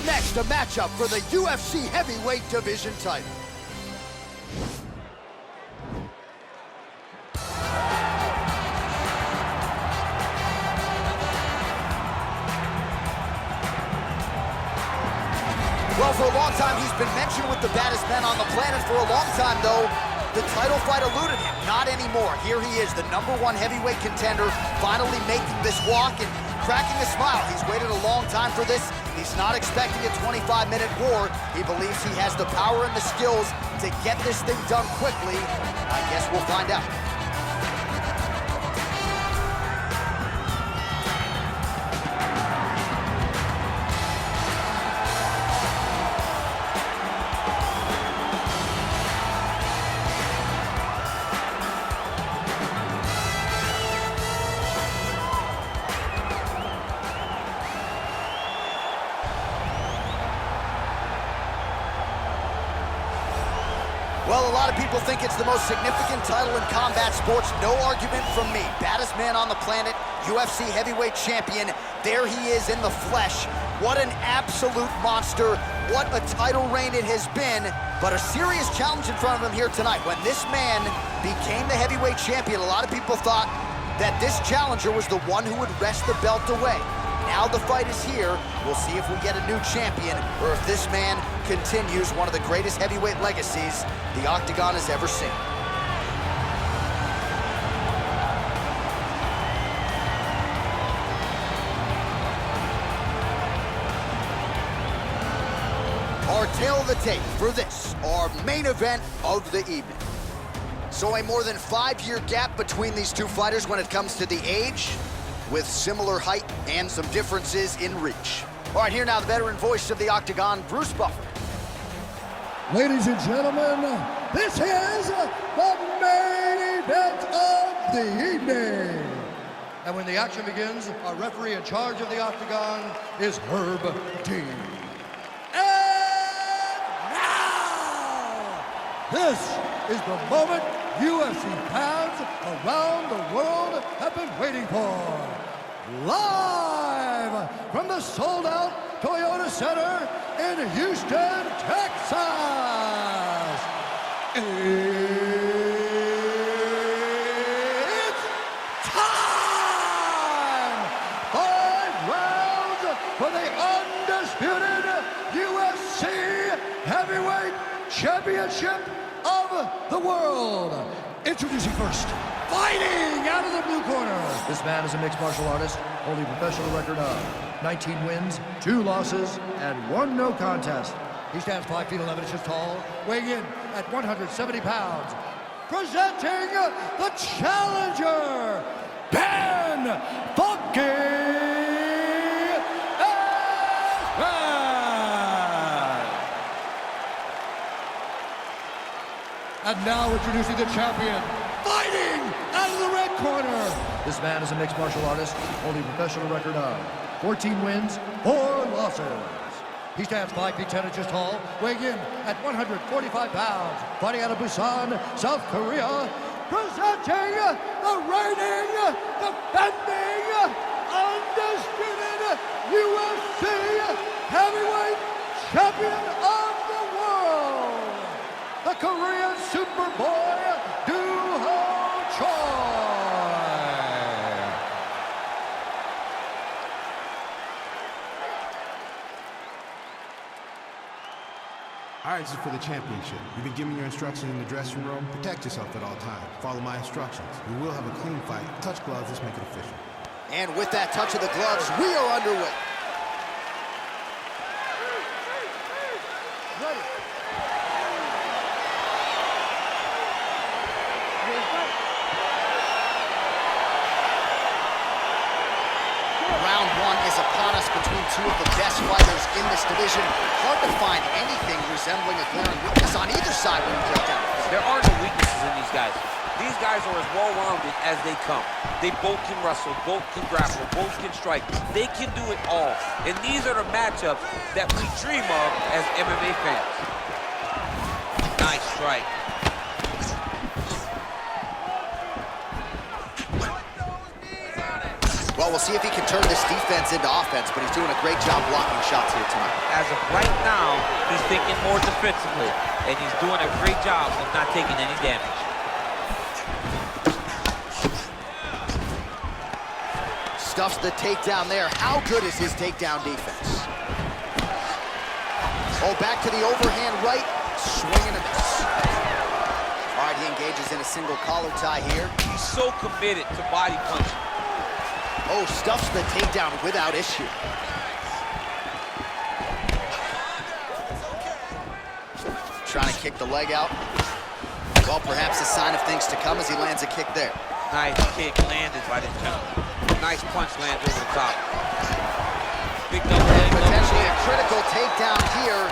Up next, a matchup for the UFC heavyweight division title. Well, for a long time, he's been mentioned with the baddest men on the planet. For a long time, though, the title fight eluded him. Not anymore. Here he is, the #1 heavyweight contender, finally making this walk and cracking a smile. He's waited a long time for this. He's not expecting a 25-minute war. He believes he has the power and the skills to get this thing done quickly. I guess we'll find out. Well, a lot of people think it's the most significant title in combat sports. No argument from me. Baddest man on the planet, UFC heavyweight champion. There he is in the flesh. What an absolute monster. What a title reign it has been. But a serious challenge in front of him here tonight. When this man became the heavyweight champion, a lot of people thought that this challenger was the one who would wrest the belt away. Now the fight is here. We'll see if we get a new champion or if this man continues one of the greatest heavyweight legacies the Octagon has ever seen. Our tail of the tape for this, our main event of the evening. So a more than 5-year gap between these two fighters when it comes to the age, with similar height and some differences in reach. All right, here now the veteran voice of the Octagon, Bruce Buffer. Ladies and gentlemen, this is the main event of the evening. And when the action begins, our referee in charge of the Octagon is Herb Dean. And now, this is the moment UFC fans around the world have been waiting for. Live from the sold-out Toyota Center in Houston, Texas. It's time! 5 rounds for the undisputed UFC Heavyweight Championship of the world. Introducing first, fighting out of the blue corner. This man is a mixed martial artist, holding a professional record of 19 wins, 2 losses, and 1 no contest. He stands 5 feet 11 inches tall, weighing in at 170 pounds. Presenting the challenger, Ben Funky. And now introducing the champion, fighting out of the red corner. This man is a mixed martial artist, holding a professional record of 14 wins, 4 losses. He stands 5 feet 10 inches tall, weighing in at 145 pounds, fighting out of Busan, South Korea, presenting the reigning, defending, undisputed UFC heavyweight champion of the world, the Korean Superboy, Doo-Ho Choi. All right, this is for the championship. You've been giving your instructions in the dressing room. Protect yourself at all times. Follow my instructions. We will have a clean fight. Touch gloves, let's make it official. And with that touch of the gloves, we are underway. Round 1 is upon us between 2 of the best fighters in this division. Hard to find anything resembling a glaring weakness on either side when you break down. There are no weaknesses in these guys. These guys are as well-rounded as they come. They both can wrestle, both can grapple, both can strike. They can do it all. And these are the matchups that we dream of as MMA fans. Nice strike. Well, we'll see if he can turn this defense into offense, but he's doing a great job blocking shots here tonight. As of right now, he's thinking more defensively, and he's doing a great job of not taking any damage. Stuffs the takedown there. How good is his takedown defense? Oh, back to the overhand right. Swing and a miss. All right, he engages in a single collar tie here. He's so committed to body punching. Oh, stuffs the takedown without issue. Trying to kick the leg out. Well, perhaps a sign of things to come as he lands a kick there. Nice kick landed by this gentleman. Nice punch lands over the top. Big double leg. Potentially a critical takedown here.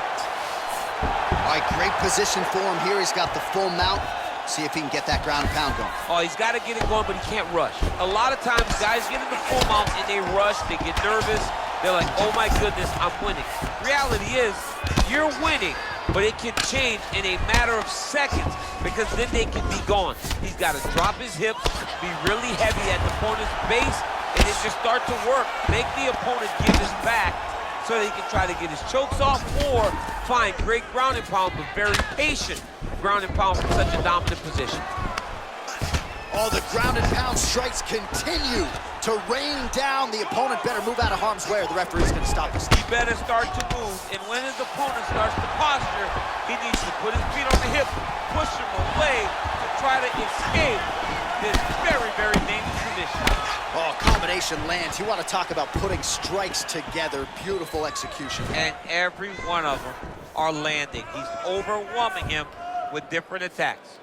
All right, great position for him here. He's got the full mount. See if he can get that ground and pound going. Oh, he's got to get it going, but he can't rush. A lot of times, guys get in the full mount and they rush, they get nervous. They're like, oh my goodness, I'm winning. Reality is, you're winning, but it can change in a matter of seconds because then they can be gone. He's got to drop his hips, be really heavy at the opponent's base, and then just start to work. Make the opponent give his back so that he can try to get his chokes off or find great ground and pound, but very patient ground and pound from such a dominant position. Oh, the ground and pound strikes continue to rain down. The opponent better move out of harm's way or the referee's going to stop this. He better start to move, and when his opponent starts to posture, he needs to put his feet on the hip, push him away to try to escape this very, very dangerous position. Oh, combination lands. You want to talk about putting strikes together. Beautiful execution. And every one of them are landing. He's overwhelming him with different attacks.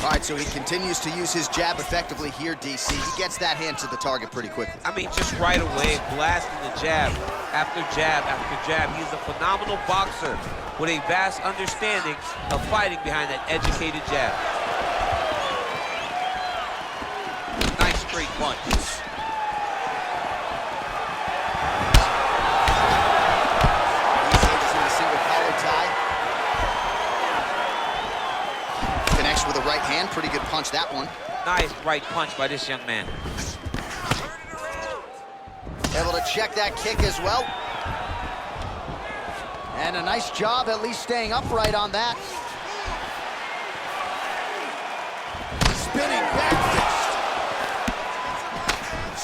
All right, so he continues to use his jab effectively here, DC. He gets that hand to the target pretty quickly. I mean, just right away, blasting the jab after jab after jab. He's a phenomenal boxer with a vast understanding of fighting behind that educated jab. Nice straight punch. With a right hand, pretty good punch, that one. Nice right punch by this young man. Able to check that kick as well. And a nice job at least staying upright on that. Spinning back fist.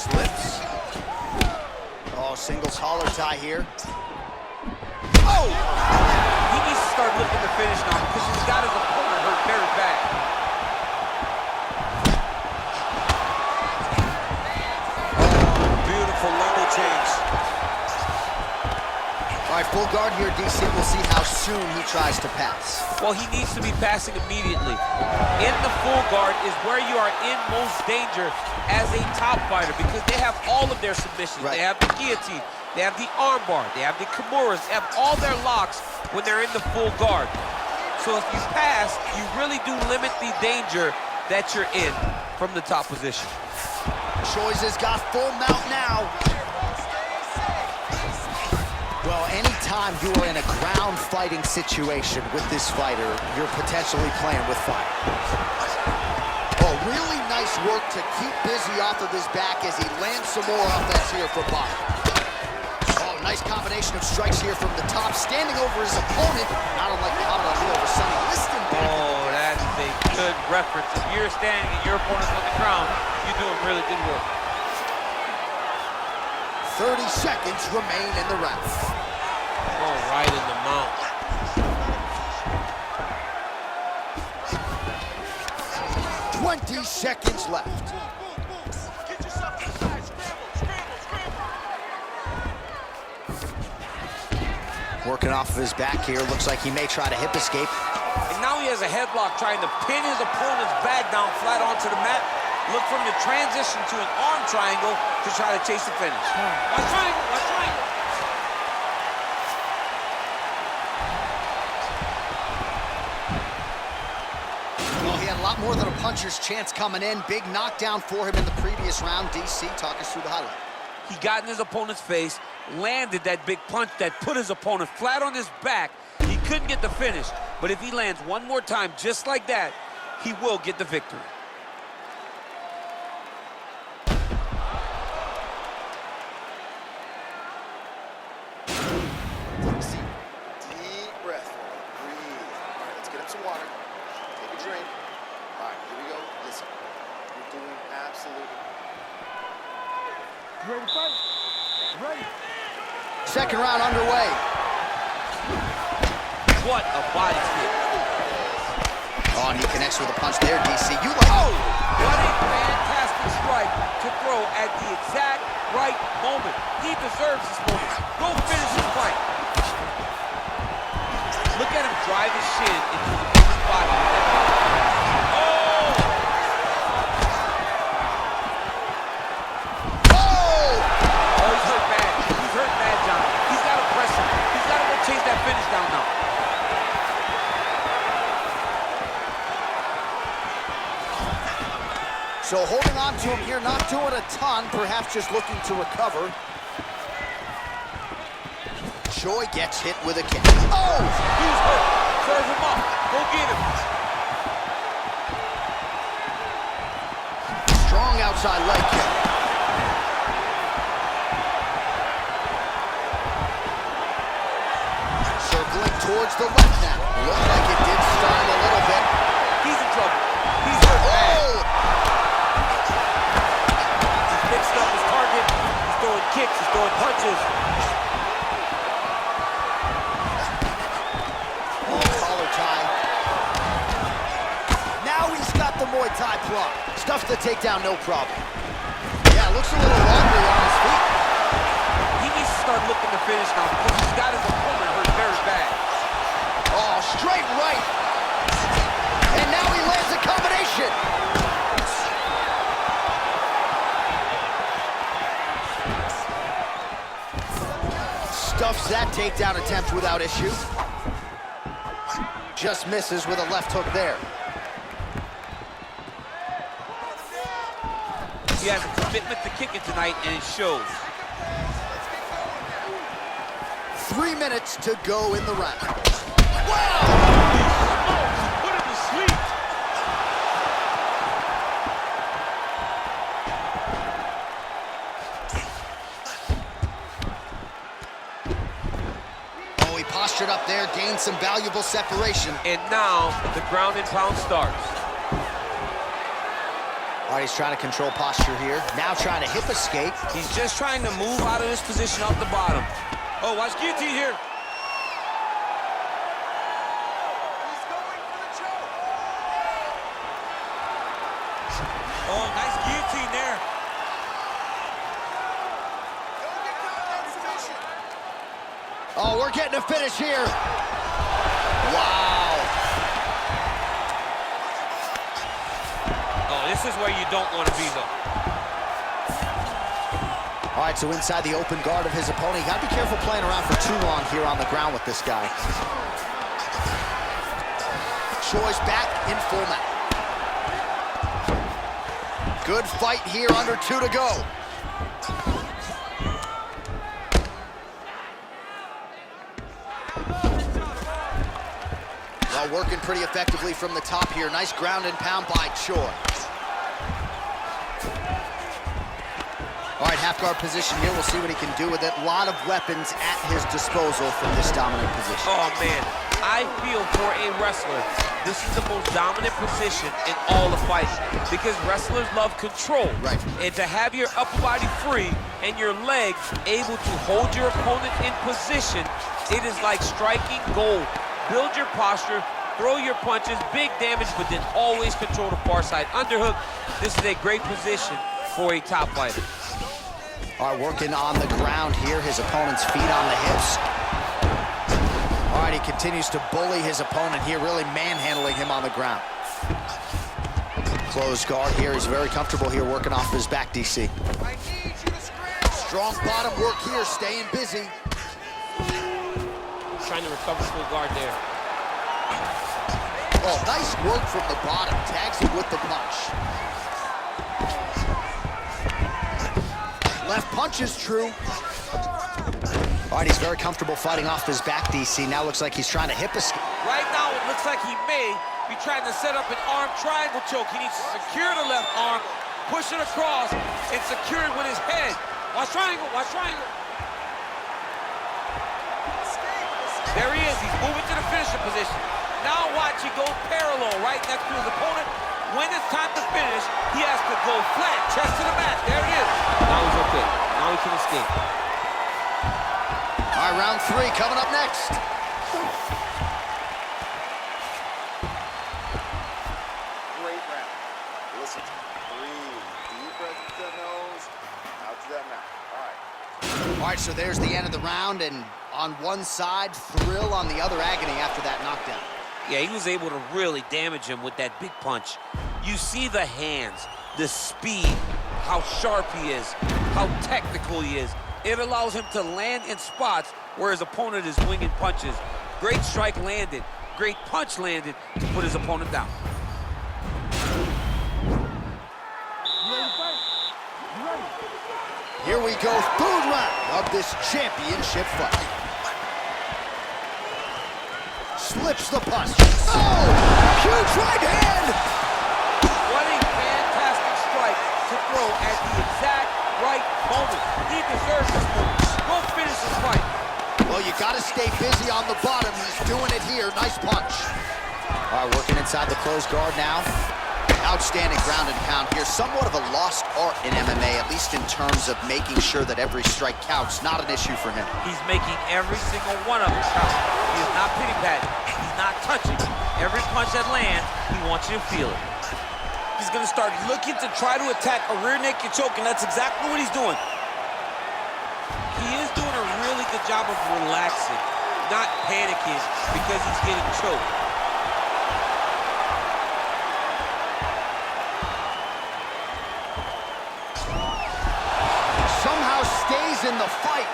Slips. Oh, single collar tie here. Oh! He needs to start looking to finish now because he's got his opponent hurt very bad. Beautiful level change. All right, full guard here, DC. We'll see how soon he tries to pass. Well, he needs to be passing immediately. In the full guard is where you are in most danger as a top fighter because they have all of their submissions. Right. They have the guillotine, they have the armbar, they have the kimuras, they have all their locks when they're in the full guard. So if you pass, you really do limit the danger that you're in from the top position. Choi's has got full mount now. Well, anytime you are in a ground fighting situation with this fighter, you're potentially playing with fire. Oh, really nice work to keep busy off of his back as he lands some more offense here for Bob. Oh, nice combination of strikes here from the top, standing over his opponent, not unlike Muhammad Ali over Sonny Liston. Oh, that is a good reference. If you're standing and your opponent's on the ground, you're doing really good work. 30 seconds remain in the round. Oh, right in the mount. .20 seconds left. Working off of his back here. Looks like he may try to hip escape. And now he has a headlock trying to pin his opponent's back down flat onto the mat. Look for him to transition to an arm triangle to try to chase the finish. Watch triangle, watch triangle. Well, he had a lot more than a puncher's chance coming in. Big knockdown for him in the previous round. DC, talk us through the highlight. He got in his opponent's face, landed that big punch that put his opponent flat on his back. He couldn't get the finish, but if he lands one more time just like that, he will get the victory. second round underway. What a body kick. Oh, and he connects with a punch there, DC. You like... Oh! What a fantastic strike to throw at the exact right moment. He deserves this moment. Go finish his fight. Look at him drive his shin into the opponent's body. Oh! Oh! Oh, he's hurt bad. He's hurt bad, John. He's got to press him. He's got to go chase that finish down now. So holding on to him here, not doing a ton, perhaps just looking to recover. Choi gets hit with a kick. Oh! He's hurt. Serve him up. Go get him. Strong outside leg kick. Circling towards the left now. Looked like it did stun him a little bit. He's in trouble. He's hurt bad. Oh! He's mixed up his target. He's throwing kicks. He's throwing punches. Collar tie. Now he's got the Muay Thai plot. Stuffs the takedown, no problem. Yeah, looks a little wobbly on his feet. He needs to start looking to finish now because he's got his opponent hurt very bad. Oh, straight right. And now he lands a combination. Stuffs that takedown attempt without issue. Just misses with a left hook there. He has a commitment to kicking tonight, and it shows. 3 minutes to go in the round. Wow! Put him to sleep. Oh, he postured up there, gained some valuable separation. And now the ground and pound starts. All right, he's trying to control posture here. Now trying to hip escape. He's just trying to move out of this position off the bottom. Oh, watch guillotine here. He's going for the choke. Oh, nice guillotine there. Don't get caught in that submission. Oh, we're getting a finish here. Wow. Oh, this is where you don't want to be, though. All right, so inside the open guard of his opponent. You got to be careful playing around for too long here on the ground with this guy. Choi's back in full mount. Good fight here, under 2 to go. Well, working pretty effectively from the top here. Nice ground and pound by Choi. All right, half guard position here. We'll see what he can do with it. A lot of weapons at his disposal from this dominant position. Oh, man. I feel for a wrestler, this is the most dominant position in all of fighting because wrestlers love control. Right. And to have your upper body free and your legs able to hold your opponent in position, it is like striking gold. Build your posture, throw your punches, big damage, but then always control the far side underhook. This is a great position for a top fighter. All right, working on the ground here. His opponent's feet on the hips. All right, he continues to bully his opponent here, really manhandling him on the ground. Closed guard here. He's very comfortable here working off his back, DC. I need you to scramble. Strong bottom work here, staying busy. Trying to recover full guard there. Oh, nice work from the bottom. Tags him with the punch. Left punch is true. All right, he's very comfortable fighting off his back, DC. Now looks like he's trying to hip escape. Right now, it looks like he may be trying to set up an arm triangle choke. He needs to secure the left arm, push it across, and secure it with his head. Watch triangle, watch triangle. There he is, he's moving to the finisher position. Now watch, he goes parallel right next to his opponent. When it's time to finish, he has to go flat, chest to the mat. There it is. Now he's okay. Now he can escape. All right, round 3 coming up next. Great round. Listen to me. Breathe. Deep breath into the nose, out to that mouth. All right, so there's the end of the round, and on one side, thrill, on the other, agony after that knockdown. Yeah, he was able to really damage him with that big punch. You see the hands, the speed, how sharp he is, how technical he is. It allows him to land in spots where his opponent is winging punches. Great strike landed, great punch landed to put his opponent down. Here we go, third round of this championship fight. Slips the punch. Oh, huge right hand. What a fantastic strike to throw at the exact right moment. He deserves this moment. Go finish this fight. Well, you got to stay busy on the bottom. He's doing it here. Nice punch. All right, working inside the closed guard now. Outstanding ground and pound here. Somewhat of a lost art in MMA, at least in terms of making sure that every strike counts. Not an issue for him. He's making every single one of them count. He is not pity-patting. He's not touching. Every punch that lands, he wants you to feel it. He's going to start looking to try to attack a rear naked choke, and that's exactly what he's doing. He is doing a really good job of relaxing, not panicking because he's getting choked. Somehow stays in the fight.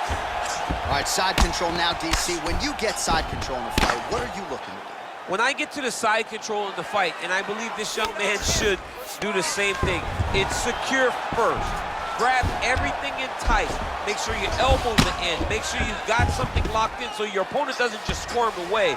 All right, side control now, DC. When you get side control in a fight, what are you looking to do? When I get to the side control in the fight, and I believe this young man should do the same thing, it's secure first. Grab everything in tight. Make sure your elbows are in. Make sure you've got something locked in so your opponent doesn't just squirm away.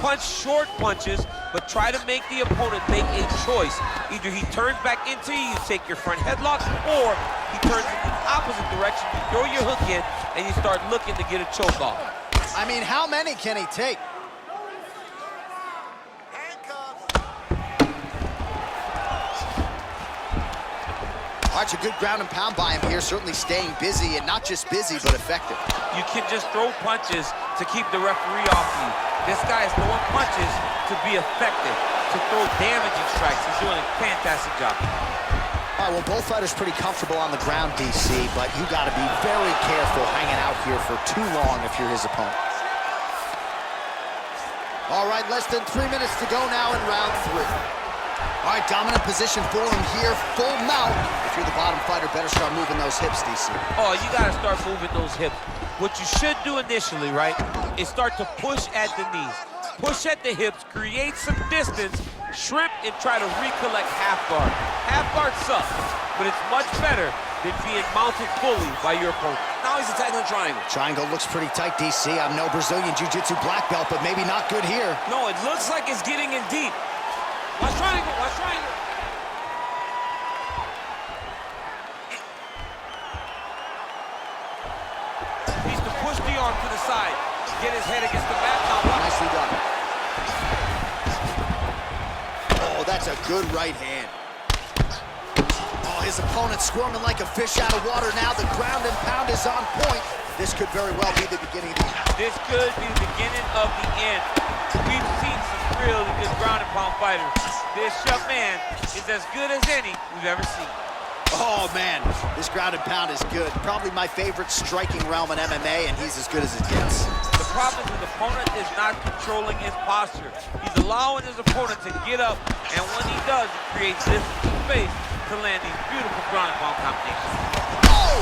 Punch short punches, but try to make the opponent make a choice. Either he turns back into you, you take your front headlock, or he turns in the opposite direction, you throw your hook in, and you start looking to get a choke off. I mean, how many can he take? All right, a good ground and pound by him here, certainly staying busy, and not just busy, but effective. You can just throw punches to keep the referee off you. This guy is throwing punches to be effective, to throw damaging strikes. He's doing a fantastic job. All right, well, both fighters pretty comfortable on the ground, DC, but you got to be very careful hanging out here for too long if you're his opponent. All right, less than 3 minutes to go now in round 3. All right, dominant position for him here, full mount. If you're the bottom fighter, better start moving those hips, DC. Oh, you got to start moving those hips. What you should do initially, right, is start to push at the knees. Push at the hips, create some distance, shrimp, and try to recollect half guard. Half guard sucks, but it's much better than being mounted fully by your opponent. Now he's attacking the triangle. Triangle looks pretty tight, DC. I'm no Brazilian Jiu-Jitsu black belt, but maybe not good here. No, it looks like it's getting in deep. Watch triangle, watch triangle. Needs to push the arm to the side. Get his head against the mat. Now watch. Nicely done. Oh, that's a good right hand. Oh, his opponent squirming like a fish out of water now. The ground and pound is on point. This could very well be the beginning of the end. This could be the beginning of the end. We've seen some really good ground and pound fighters. This young man is as good as any we've ever seen. Oh, man, this ground and pound is good. Probably my favorite striking realm in MMA, and he's as good as it gets. The problem is his opponent is not controlling his posture. He's allowing his opponent to get up, and when he does, it creates this space to land these beautiful ground and pound combinations. Oh!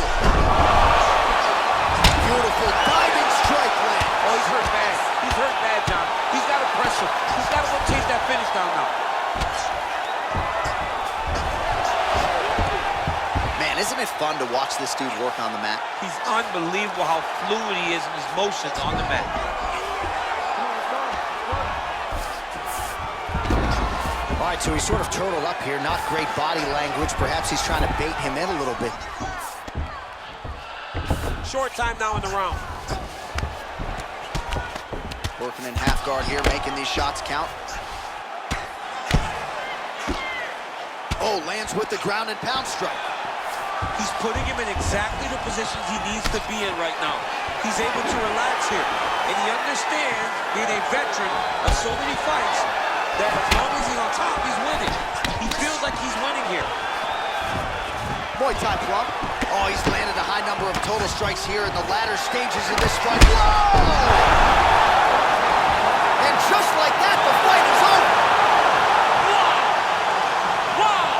Beautiful diving strike land. Oh, he's hurt bad. He's hurt bad, John. He's got to pressure. He's got to go chase that finish down now. Man, isn't it fun to watch this dude work on the mat? He's unbelievable how fluid he is in his motions on the mat. All right, so he's sort of turtled up here. Not great body language. Perhaps he's trying to bait him in a little bit. Short time now in the round. Working in half guard here, making these shots count. Oh, lands with the ground and pound strike. He's putting him in exactly the positions he needs to be in right now. He's able to relax here, and he understands, being a veteran of so many fights, that as long as he's on top, he's winning. He feels like he's winning here. Muay Thai plum. Oh, he's landed a high number of total strikes here in the latter stages of this fight. Whoa! And just like that, the fight is over. Wow! Wow!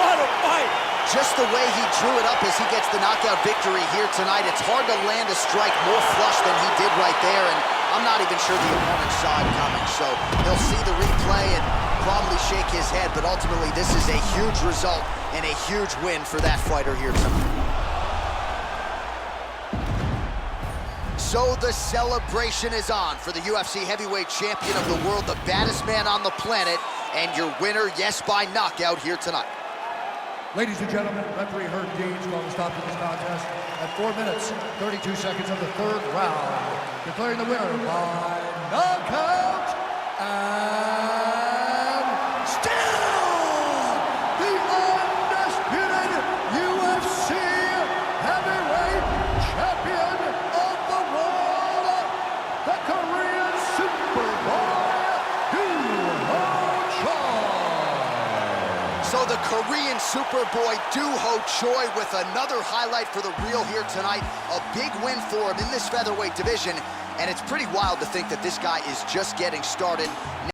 What a fight! Just the way he drew it up as he gets the knockout victory here tonight, it's hard to land a strike more flush than he did right there, and I'm not even sure the opponent saw it coming, so he'll see the replay and probably shake his head, but ultimately this is a huge result and a huge win for that fighter here tonight. So the celebration is on for the UFC heavyweight champion of the world, the baddest man on the planet, and your winner, yes, by knockout here tonight. Ladies and gentlemen, referee Herb Dean's going to stop this contest at 4 minutes, 32 seconds of the third round, declaring the winner by knockout, and still the undisputed UFC heavyweight champion of the world, the Korean Superboy, So the Korean Superboy Ho Choi with another highlight for the reel here tonight. A big win for him in this featherweight division, and it's pretty wild to think that this guy is just getting started.